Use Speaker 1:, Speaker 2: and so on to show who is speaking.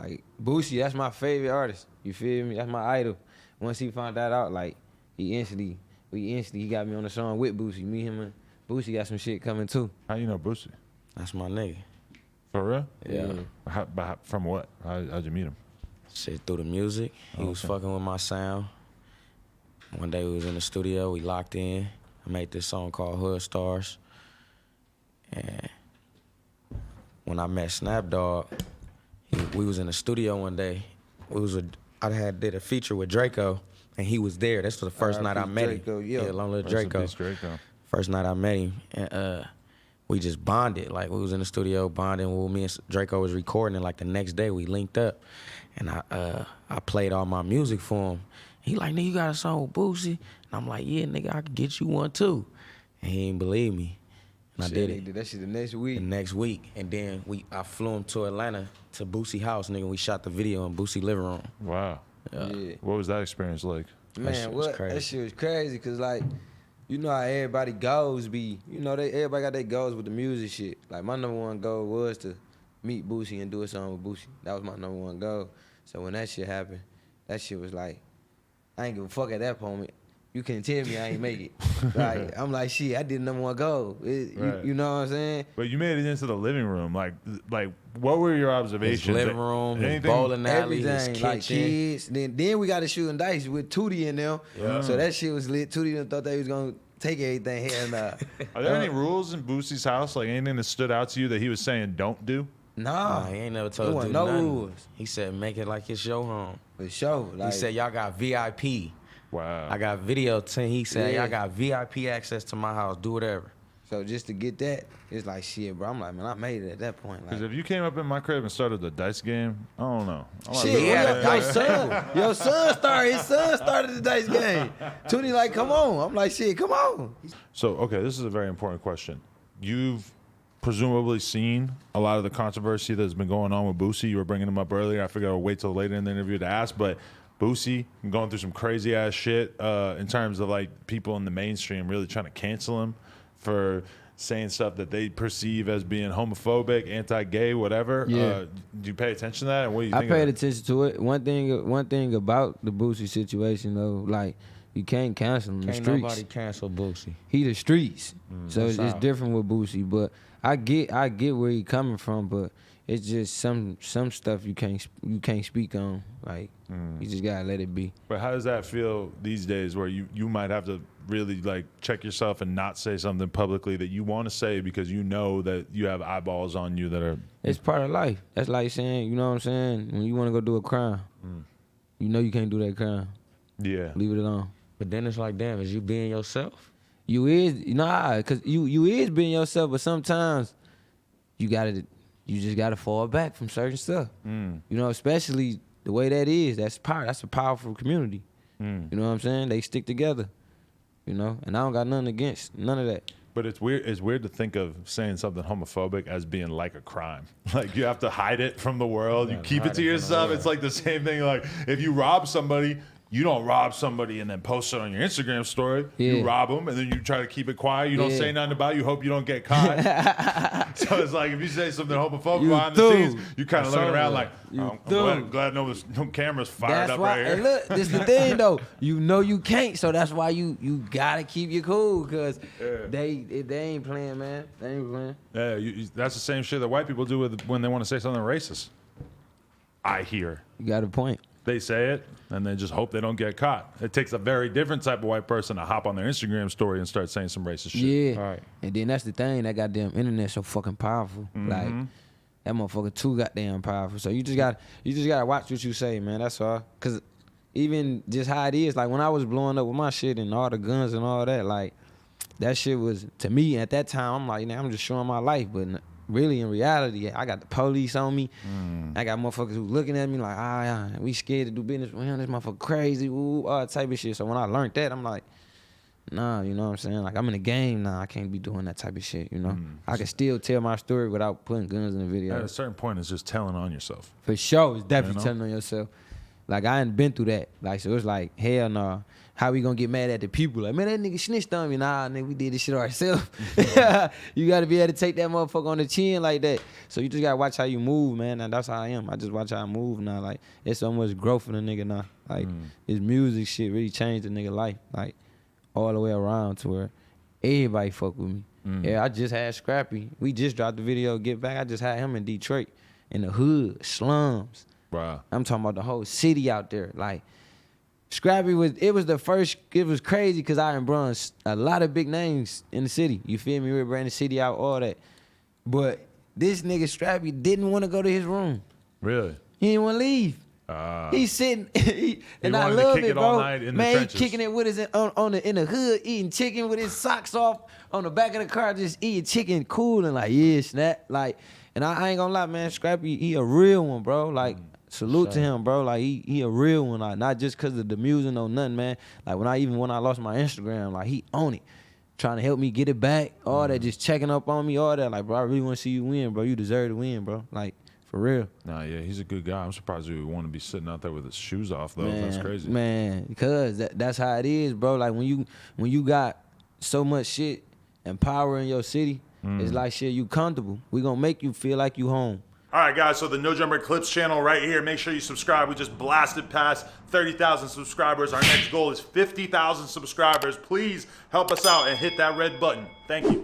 Speaker 1: Like Boosie, that's my favorite artist. You feel me? That's my idol. Once he found that out, like he got me on the song with Boosie. Me, him, and Boosie got some shit coming too.
Speaker 2: How you know Boosie?
Speaker 3: That's my nigga.
Speaker 2: For real?
Speaker 3: Yeah.
Speaker 2: From what? How'd you meet him?
Speaker 3: Shit, through the music. He was fucking with my sound. One day we was in the studio, we locked in. I made this song called Hood Stars. And when I met Snapp Dogg, we was in the studio one day. I did a feature with Draco, and he was there. This was the first night I met
Speaker 1: Draco,
Speaker 3: him.
Speaker 1: yeah.
Speaker 3: Long Little Draco. First night I met him, and we just bonded. Like, we was in the studio bonding. Well, me and Draco was recording, and like the next day we linked up, and I played all my music for him. He like, nigga, you got a song with Boosie? And I'm like, yeah, nigga, I could get you one too. And he didn't believe me. And I did it.
Speaker 1: Did that shit the next week.
Speaker 3: The next week. And then I flew him to Atlanta to Boosie house, nigga. We shot the video in Boosie living room.
Speaker 2: Wow.
Speaker 1: Yeah.
Speaker 2: What was that experience like?
Speaker 1: Man, that shit was crazy, cause like, you know how everybody goals be, you know, everybody got their goals with the music shit. Like my number one goal was to meet Boosie and do a song with Boosie. That was my number one goal. So when that shit happened, that shit was like, I ain't give a fuck at that moment. You can't tell me I ain't make it. Like, I'm like, shit, I did number one goal.
Speaker 2: Right.
Speaker 1: You know what I'm saying?
Speaker 2: But you made it into the living room. Like, what were your observations?
Speaker 3: His living room, his bowling alley, his kitchen.
Speaker 1: Like kids. Then we got to shooting dice with Tootie in them. Yeah. So that shit was lit. Tootie thought they was going to take everything here and
Speaker 2: Are there any rules in Boosie's house? Like anything that stood out to you that he was saying don't do?
Speaker 3: Nah, he ain't never told us to do nothing. Rules. He said make it like it's your home.
Speaker 1: For sure. Like,
Speaker 3: he said y'all got VIP.
Speaker 2: Wow.
Speaker 3: I got video 10. He said y'all got VIP access to my house. Do whatever.
Speaker 1: So just to get that, it's like shit, bro. I'm like, man, I made it at that point.
Speaker 2: Because if you came up in my crib and started the dice game, I don't know.
Speaker 1: Shit, your son started the dice game. Tootie like, come on. I'm like, shit, come on.
Speaker 2: So, okay, this is a very important question. You've presumably seen a lot of the controversy that's been going on with Boosie. You were bringing him up earlier. I figured I'll wait till later in the interview to ask, but Boosie going through some crazy ass shit in terms of like people in the mainstream really trying to cancel him for saying stuff that they perceive as being homophobic, anti-gay, whatever.
Speaker 1: Yeah.
Speaker 2: Do you pay attention to that? And what do you think?
Speaker 1: I paid attention to it. One thing about the Boosie situation though, like you can't cancel him in the streets.
Speaker 3: Can't nobody cancel Boosie.
Speaker 1: He the streets, so it's different with Boosie. But I get where he coming from, but it's just some stuff you can't speak on. Like you just gotta let it be.
Speaker 2: But how does that feel these days, where you might have to really like check yourself and not say something publicly that you want to say because you know that you have eyeballs on you that are.
Speaker 1: It's part of life. That's like saying, you know what I'm saying, when you want to go do a crime, you know you can't do that crime.
Speaker 2: Yeah.
Speaker 1: Leave it alone.
Speaker 3: But then it's like, damn, is you being yourself?
Speaker 1: You is cause you is being yourself, but sometimes you just gotta fall back from certain stuff. You know, especially the way that is. That's a powerful community. You know what I'm saying? They stick together. You know, and I don't got nothing against none of that.
Speaker 2: But it's weird. It's weird to think of saying something homophobic as being like a crime. Like you have to hide it from the world. You keep it to yourself. It's like the same thing. Like if you rob somebody, you don't rob somebody and then post it on your Instagram story. Yeah. You rob them and then you try to keep it quiet. You don't say nothing about it. You hope you don't get caught. So it's like if you say something homophobic behind the scenes, you kind of looking around like, I'm glad no cameras fired up right here.
Speaker 1: And look, this is the thing though. You know you can't, so that's why you gotta keep your cool, because they ain't playing, man. They ain't playing.
Speaker 2: Yeah, that's the same shit that white people do when they want to say something racist. I hear.
Speaker 1: You got a point.
Speaker 2: They say it, and they just hope they don't get caught. It takes a very different type of white person to hop on their Instagram story and start saying some racist shit.
Speaker 1: Yeah. All right. And then that's the thing, that goddamn internet so fucking powerful. Like, that motherfucker too goddamn powerful. So you just gotta watch what you say, man. That's all. Cause even just how it is, like when I was blowing up with my shit and all the guns and all that, like that shit was, to me at that time, I'm like, I'm just showing my life, but really, in reality, I got the police on me. I got motherfuckers who looking at me like, we scared to do business with him. This motherfucker crazy, all type of shit. So when I learned that, I'm like, nah, you know what I'm saying? Like, I'm in the game now. I can't be doing that type of shit, you know? I can still tell my story without putting guns in the video.
Speaker 2: At a certain point, it's just telling on yourself.
Speaker 1: For sure. It's definitely telling on yourself. Like, I ain't been through that. Like, so it's like, hell no. How we gonna get mad at the people? Like, man, that nigga snitched on me. Nah, nigga, we did this shit ourselves. You gotta be able to take that motherfucker on the chin like that. So you just gotta watch how you move, man. And that's how I am. I just watch how I move now. Like, it's so much growth in a nigga now. Like, his music shit really changed the nigga life. Like, all the way around to where everybody fuck with me. Yeah, I just had Scrappy. We just dropped the video, Get Back. I just had him in Detroit, in the hood, slums.
Speaker 2: Wow.
Speaker 1: I'm talking about the whole city out there. Like, Scrappy was the first, it was crazy because I done brought a lot of big names in the city. You feel me? We ran the city out, all that. But this nigga Scrappy didn't want to go to his room.
Speaker 2: Really?
Speaker 1: He didn't want to leave. He's sitting, and I love it, bro. Man, he kicking it with his in the hood, eating chicken with his socks off on the back of the car, just eating chicken, cool and like, yeah, snap. Like, and I ain't gonna lie, man, Scrappy, he a real one, bro. Like, salute to him, bro. Like, he a real one. Like, not just cause of the music or nothing, man. Like, when I lost my Instagram, like, he on it, trying to help me get it back, all that, just checking up on me, all that. Like, bro, I really want to see you win, bro. You deserve to win, bro. Like, for real.
Speaker 2: Nah, yeah, he's a good guy. I'm surprised he would want to be sitting out there with his shoes off, though. That's crazy.
Speaker 1: Man, because that's how it is, bro. Like, when you got so much shit and power in your city, it's like, shit, you comfortable. We gonna make you feel like you home.
Speaker 4: All right, guys, so the No Jumper Clips channel right here. Make sure you subscribe. We just blasted past 30,000 subscribers. Our next goal is 50,000 subscribers. Please help us out and hit that red button. Thank you.